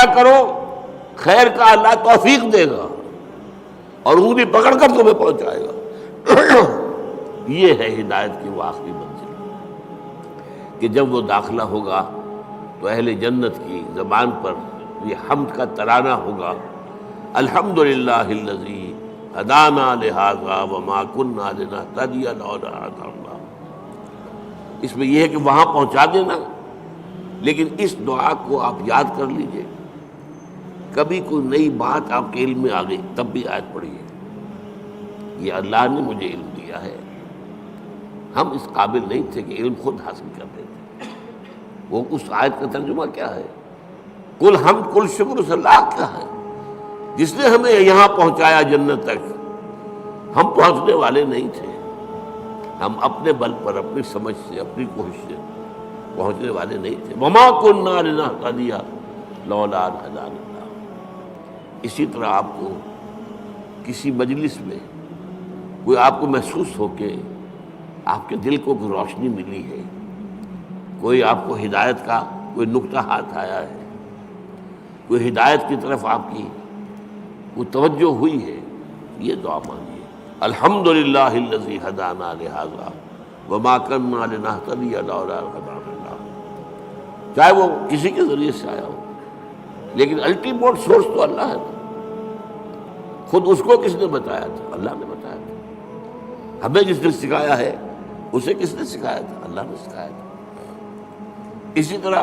ارادہ کرو خیر کا، اللہ توفیق دے گا اور انگلی پکڑ کر تمہیں پہنچائے گا۔ یہ ہے ہدایت کی وہ آخری منزل کہ جب وہ داخلہ ہوگا تو اہل جنت کی زبان پر یہ حمد کا ترانہ ہوگا، الحمدللہ الذی ہدانا لہذا وما کنا لنہتدی لولا ان ہدانا اللہ۔ اس میں یہ ہے کہ وہاں پہنچا دینا، لیکن اس دعا کو آپ یاد کر لیجئے، کبھی کوئی نئی بات آپ کے علم میں آ گئی تب بھی آیت پڑھیے، یہ اللہ نے مجھے علم دیا ہے، ہم اس قابل نہیں تھے کہ علم خود حاصل کر لیتے۔ وہ اس آیت کا ترجمہ کیا ہے؟ کل حمد کل شکر اس اللہ کا ہے جس نے ہمیں یہاں پہنچایا جنت تک، ہم پہنچنے والے نہیں تھے، ہم اپنے بل پر اپنی سمجھ سے اپنی کوشش سے پہنچنے والے نہیں تھے۔ وما کنا لنہتدی لولا ان ہدانا اللہ۔ اسی طرح آپ کو کسی مجلس میں کوئی آپ کو محسوس ہو کہ آپ کے دل کو کوئی روشنی ملی ہے، کوئی آپ کو ہدایت کا کوئی نقطہ ہاتھ آیا ہے، کوئی ہدایت کی طرف آپ کی وہ توجہ ہوئی ہے، یہ دعا مانگیے، الحمدللہ الذی ہدانا لہذا وما کنا لنہتدی لولا ان ہدانا اللہ۔ چاہے وہ کسی کے ذریعے سے آیا ہو، لیکن الٹیمیٹ سورس تو اللہ ہے نا۔ خود اس کو کس نے بتایا تھا؟ اللہ نے بتایا تھا۔ ہمیں جس نے سکھایا ہے اسے کس نے سکھایا تھا؟ اللہ نے سکھایا تھا۔ اسی طرح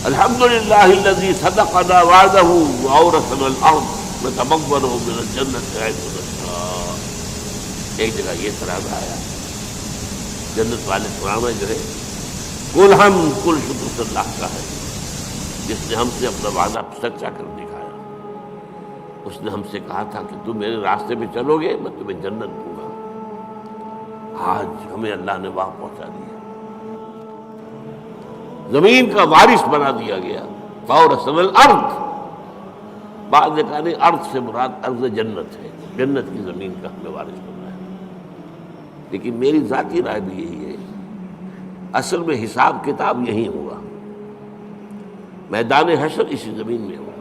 الحمدللہ الذی صدقنا وعدہ واورثنا الارض نتبوأ من الجنۃ حیث نشاء۔ ایک جگہ یہ ترانہ آیا، جنت والے ترانہ جو ہے کل حمد کل شکر اللہ کا ہے جس نے ہم سے اپنا وعدہ سچا کر دکھایا۔ اس نے ہم سے کہا تھا کہ تم میرے راستے پہ چلو گے میں تمہیں جنت دوں گا، آج ہمیں اللہ نے وہاں پہنچا دیا، زمین کا وارث بنا دیا گیا۔ فاورثنا الارض، بعض نے کہا نہیں ارض سے مراد ارض جنت ہے، جنت کی زمین کا ہمیں وارث بنا ہے، لیکن میری ذاتی رائے بھی یہی ہے، اصل میں حساب کتاب یہی ہوگا، میدان حشر اسی زمین میں ہوگا،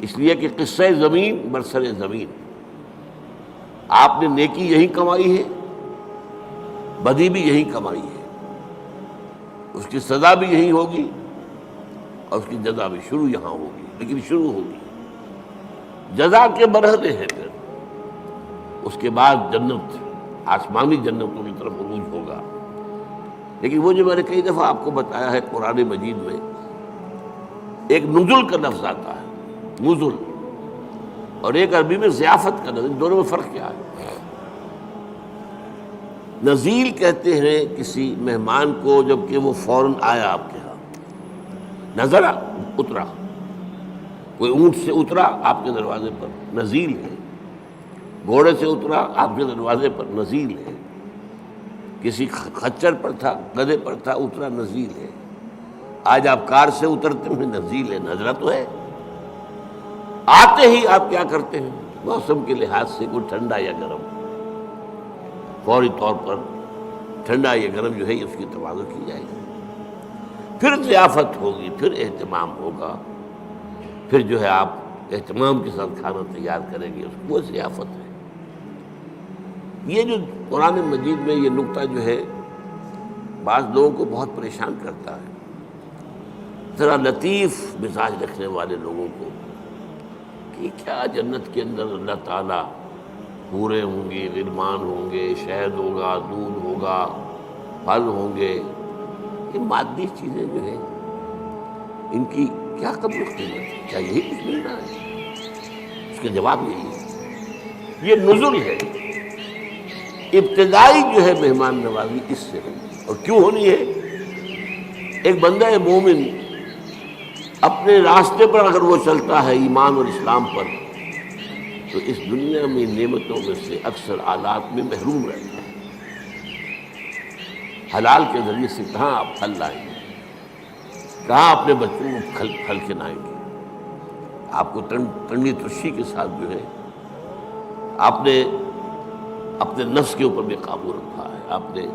اس لیے کہ قصہ زمین برسر زمین، آپ نے نیکی یہی کمائی ہے، بدی بھی یہی کمائی ہے، اس کی سزا بھی یہی ہوگی اور اس کی جزا بھی شروع یہاں ہوگی، لیکن شروع ہوگی جزا کے مرحلے ہیں، پھر اس کے بعد جنت، آسمانی جنتوں کی طرف عروج ہوگا۔ لیکن وہ جو میں نے کئی دفعہ آپ کو بتایا ہے قرآن مجید میں ایک نزل کا لفظ آتا ہے، نزل، اور ایک عربی میں ضیافت کا لفظ، ان دونوں میں فرق کیا ہے؟ نزیل کہتے ہیں کسی مہمان کو جب کہ وہ فوراً آیا آپ کے ہاں، نظرا اترا، کوئی اونٹ سے اترا آپ کے دروازے پر، نزیل ہے، گھوڑے سے اترا آپ کے دروازے پر، نزیل ہے، کسی خچر پر تھا، گدھے پر تھا، اترا، نزیل ہے۔ آج آپ کار سے اترتے ہیں، نزیل ہے، نظرہ تو ہے۔ آتے ہی آپ کیا کرتے ہیں؟ موسم کے لحاظ سے کوئی ٹھنڈا یا گرم، فوری طور پر ٹھنڈا یا گرم جو ہے اس کی تواضع کی جائے گی، پھر ضیافت ہوگی، پھر اہتمام ہوگا، پھر جو ہے آپ اہتمام کے ساتھ کھانا تیار کریں گے، اس کو ضیافت ہے۔ یہ جو قرآن مجید میں یہ نقطہ جو ہے بعض لوگوں کو بہت پریشان کرتا ہے، ذرا لطیف مزاج رکھنے والے لوگوں کو، کہ کیا جنت کے اندر اللہ تعالیٰ حوریں ہوں گی، غلمان ہوں گے، شہد ہوگا، دودھ ہوگا، پھل ہوں گے، یہ مادی چیزیں جو ہیں ان کی کیا قدر قیمت ہے؟ کیا یہی کچھ مل رہا ہے؟ اس کا جواب یہی ہے، یہ نزل ہے، ابتدائی جو ہے مہمان نوازی اس سے ہوگی، اور کیوں ہونی ہے؟ ایک بندہ مومن اپنے راستے پر اگر وہ چلتا ہے ایمان اور اسلام پر، تو اس دنیا میں نعمتوں میں سے اکثر آلات میں محروم رہتا ہے۔ حلال کے ذریعے سے کہاں آپ پھل لائیں گے، کہاں اپنے بچوں کو پھل کھلائیں گے؟ آپ کو ٹنڈی ترشی کے ساتھ جو ہے آپ نے اپنے نفس کے اوپر بھی قابو رکھا ہے، آپ نے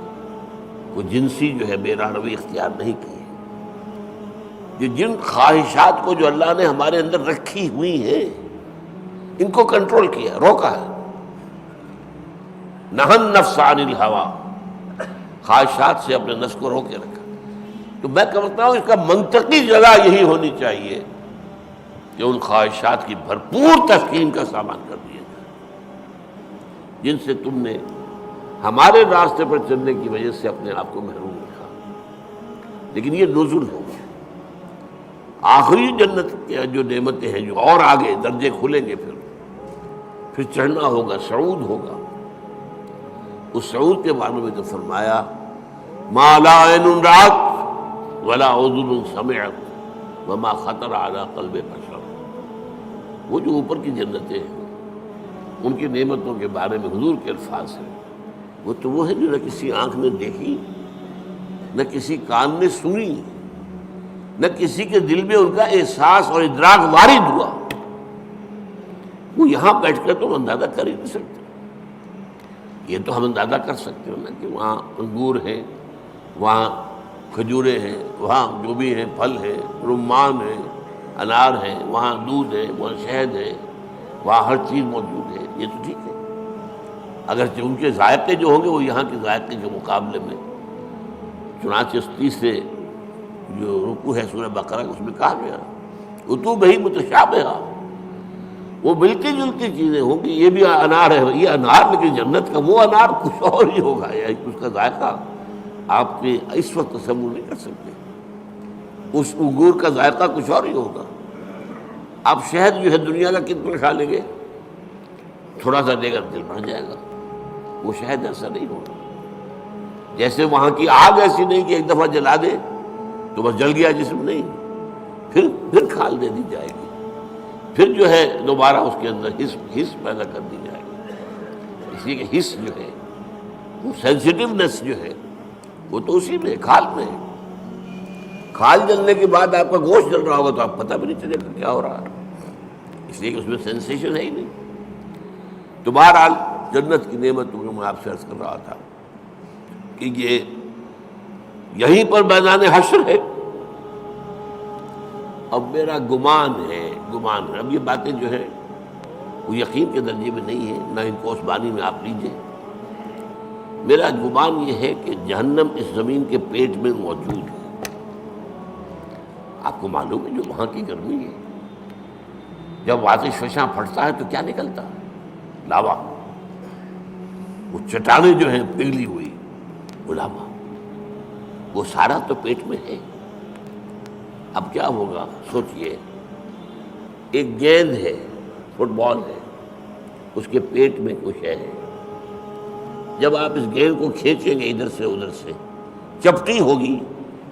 کوئی جنسی جو ہے بے راہ روی اختیار نہیں کی ہے، کہ جن خواہشات کو جو اللہ نے ہمارے اندر رکھی ہوئی ہیں ان کو کنٹرول کیا، روکا ہے. نہى النفس عن الهوى، خواہشات سے اپنے نفس کو روکے رکھا. تو میں کہتا ہوں اس کا منطقی جگہ یہی ہونی چاہیے کہ ان خواہشات کی بھرپور تسکین کا سامان کر دیا جائے جن سے تم نے ہمارے راستے پر چلنے کی وجہ سے اپنے آپ کو محروم رکھا. لیکن یہ نزول ہوگا، آخری جنت کی جو نعمتیں ہیں جو اور آگے درجے کھلیں گے، پھر چڑھنا ہوگا، صعود ہوگا. اس صعود کے بارے میں تو فرمایا ما لا عین رأت ولا اذن سمعت وما خطر علی قلب بشر. وہ جو اوپر کی جنتیں ہیں ان کی نعمتوں کے بارے میں حضور کے الفاظ ہیں، وہ تو وہ ہے جو نہ کسی آنکھ نے دیکھی، نہ کسی کان نے سنی، نہ کسی کے دل میں ان کا احساس اور ادراک وارد ہوا. وہ یہاں بیٹھ کر تو اندازہ کر ہی نہیں سکتے. یہ تو ہم اندازہ کر سکتے ہیں نا کہ وہاں انگور ہیں، وہاں کھجوریں ہیں، وہاں جو بھی ہیں پھل ہیں، رمان ہیں، انار ہیں، وہاں دودھ ہے، وہاں شہد ہے، وہاں ہر چیز موجود ہے. یہ تو ٹھیک ہے، اگرچہ ان کے ذائقے جو ہوں گے وہ یہاں کے ذائقے کے مقابلے میں. چنانچہ اس تیسرے جو رکوع ہے سورہ بقرہ اس میں کہا گیا اتوبہ متشابہہ، وہ ملتی جلتی چیزیں ہوں گی. یہ بھی انار ہے، یہ انار، لیکن جنت کا وہ انار کچھ اور ہی ہوگا. اس کا ذائقہ آپ نے اس وقت تصور نہیں کر سکتے. اس انگور کا ذائقہ کچھ اور ہی ہوگا. آپ شہد جو ہے دنیا کا کتنا کھا لیں گے، تھوڑا سا دے گا دل بھر جائے گا. وہ شہد ایسا نہیں ہوگا. جیسے وہاں کی آگ ایسی نہیں کہ ایک دفعہ جلا دے تو بس جل گیا جسم، نہیں، پھر کھال دے دی جائے گی، پھر جو ہے دوبارہ اس کے اندر حس پیدا کر دی جائے گی. اس لیے کہ حس جو ہے وہ سینسٹیونیس جو ہے وہ تو اسی میں کھال میں ہے. کھال جلنے کے بعد آپ کا گوشت جل رہا ہوگا تو آپ پتہ بھی نہیں چلے گا کیا ہو رہا ہے، اس لیے کہ اس میں سینسیشن ہے ہی نہیں. تو بہرحال جنت کی نعمتوں کو میں آپ سے عرض کر رہا تھا کہ یہ یہیں پر میدان حشر ہے. اب میرا گمان ہے، اب یہ باتیں جو ہے وہ یقین کے درجے میں نہیں ہے، نہ ان کو اس بانی میں آپ لیجئے. میرا گمان یہ ہے کہ جہنم اس زمین کے پیٹ میں موجود ہے. آپ کو معلوم ہے جو وہاں کی گرمی ہے، جب آتش فشاں پھٹتا ہے تو کیا نکلتا ہے؟ لاوا. وہ چٹانیں جو ہیں پگھلی ہوئی، وہ لاوا، وہ سارا تو پیٹ میں ہے. اب کیا ہوگا سوچئے، ایک گیند ہے، فٹ بال ہے، اس کے پیٹ میں کچھ ہے. جب آپ اس گیند کو کھینچیں گے ادھر سے ادھر سے، چپٹی ہوگی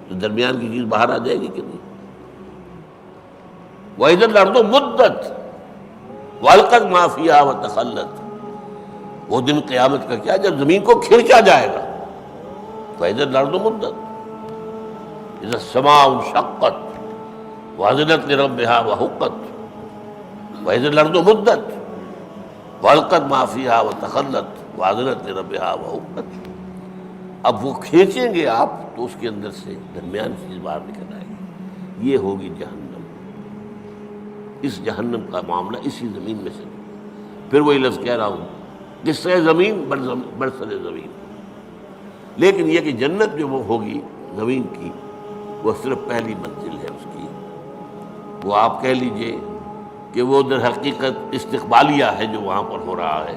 تو درمیان کی چیز باہر آ جائے گی کہ نہیں؟ وَإِذَا الْأَرْضُ مُدَّتْ وَأَلْقَتْ مَا فِيهَا وَتَخَلَّتْ. وہ دن قیامت کا کیا جب زمین کو کھینچا جائے گا. وَإِذَا الْأَرْضُ مُدَّتْ إِذَا السَّمَاءُ انشَقَّتْ وَأَذِنَتْ لِرَبِّهَا وَحُقَّتْ وَإِذَا الْأَرْضُ مُدَّتْ وَأَلْقَتْ مَا فِيهَا وَتَخَلَّتْ وَأَذِنَتْ لِرَبِّهَا وَحُقَّتْ. اب وہ کھینچیں گے آپ تو اس کے اندر سے درمیان چیز باہر نکل آئے گی. یہ ہوگی جہنم. اس جہنم کا معاملہ اسی زمین میں سے. پھر وہی لفظ کہہ رہا ہوں، قصہ زمین برسر زمین. لیکن یہ کہ جنت جو وہ ہوگی زمین کی، وہ صرف پہلی منزل ہے اس کی. وہ آپ کہہ لیجئے کہ وہ در حقیقت استقبالیہ ہے جو وہاں پر ہو رہا ہے،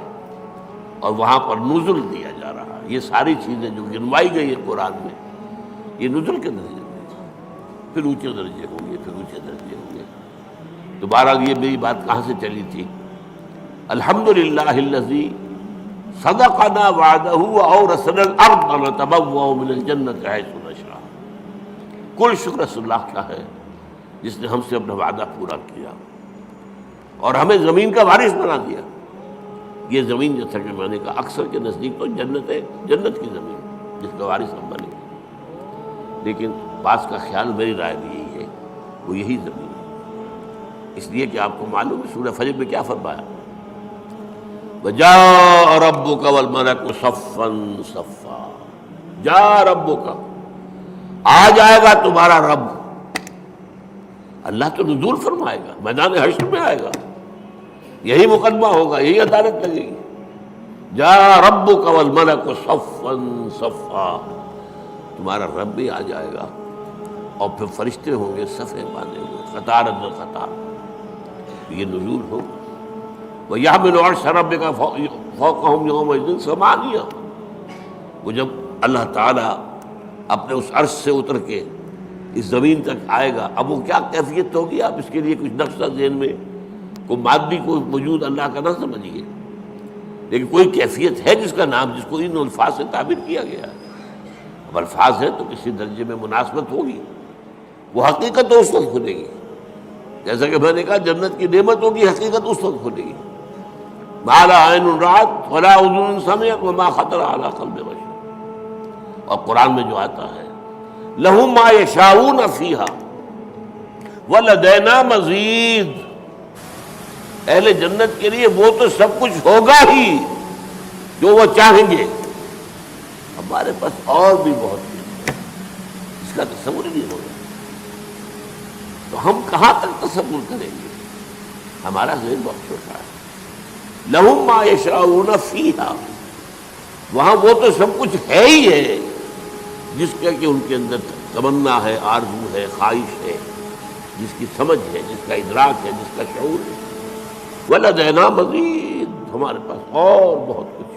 اور وہاں پر نزل دیا جا رہا ہے. یہ ساری چیزیں جو گنوائی گئی ہے قرآن میں، یہ نزل کے درجے میں، پھر اونچے درجے ہوں گے، پھر اونچے درجے ہوں گے. تو بہرحال یہ میری بات کہاں سے چلی تھی؟ الحمدللہ الذی صدقنا وعدہ وأورثنا الارض نتبوأ من الجنۃ حیث نشاء. کل شکر اللہ کا ہے جس نے ہم سے اپنا وعدہ پورا کیا اور ہمیں زمین کا وارث بنا دیا. یہ زمین جیسا کہ میں نے کہا اکثر کے نزدیک تو جنت ہے، جنت کی زمین جس کا وارث ہم بنے. لیکن بعض کا خیال، میری رائے بھی یہی ہے، وہ یہی زمین ہے. اس لیے کہ آپ کو معلوم ہے سورہ فجر میں کیا فرمایا؟ وَجَاءَ رَبُّكَ وَالْمَلَكُ صَفًّا صَفًّا. جا ربک، آ جائے گا تمہارا رب. اللہ تو نزول فرمائے گا، میدان حشر میں آئے گا، یہی مقدمہ ہوگا، یہی عدالت لگے گی. جا ربک والملک صفا صفا، تمہارا رب بھی آ جائے گا اور پھر فرشتے ہوں گے صفے باندھے ہوئے، قطار در قطار. یہ نزول ہوگا. وَيَحْمِلُ عَرْشَ رَبِّكَ فَوْقَهُمْ يَوْمَئِذٍ ثَمَانِيَةٌ. وہ جب اللہ تعالیٰ اپنے اس عرش سے اتر کے اس زمین تک آئے گا، اب وہ کیا کیفیت ہوگی، آپ اس کے لیے کچھ نقشہ ذہن میں، کوئی مادی کوئی وجود اللہ کا نہ سمجھیے، لیکن کوئی کیفیت ہے جس کا نام، جس کو ان الفاظ سے تعبیر کیا گیا ہے. اب الفاظ ہیں تو کسی درجے میں مناسبت ہوگی. وہ حقیقت تو اس وقت کھلے گی، جیسا کہ میں نے کہا جنت کی نعمت ہوگی، حقیقت اس وقت کھلے گی. ما لا عین رأت ولا اذن سمعت وما خطر علی قلب بشر. اور قرآن میں جو آتا ہے لہم ما یشاؤون فیہا ولدینا مزید، اہل جنت کے لیے وہ تو سب کچھ ہوگا ہی جو وہ چاہیں گے، ہمارے پاس اور بھی بہت کچھ ہے، اس کا تصور ہی نہیں ہوگا. تو ہم کہاں تک تصور کریں گے، ہمارا ذہن بہت چھوٹا ہے. لہم ما یشاؤون فیہا، وہاں وہ تو سب کچھ ہے ہی ہے جس کا کہ ان کے اندر تمنا ہے، آرزو ہے، خواہش ہے، جس کی سمجھ ہے، جس کا ادراک ہے، جس کا شعور ہے. وَلَدَيْنَا مَزِيدٌ، ہمارے پاس اور بہت کچھ.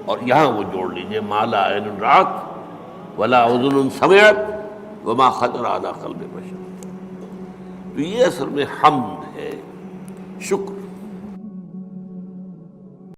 اور یہاں وہ جوڑ لیجئے ما لا عین رأت ولا اذن سمعت وما خطر علی قلب بشر. تو یہ اصل میں حمد ہے، شکر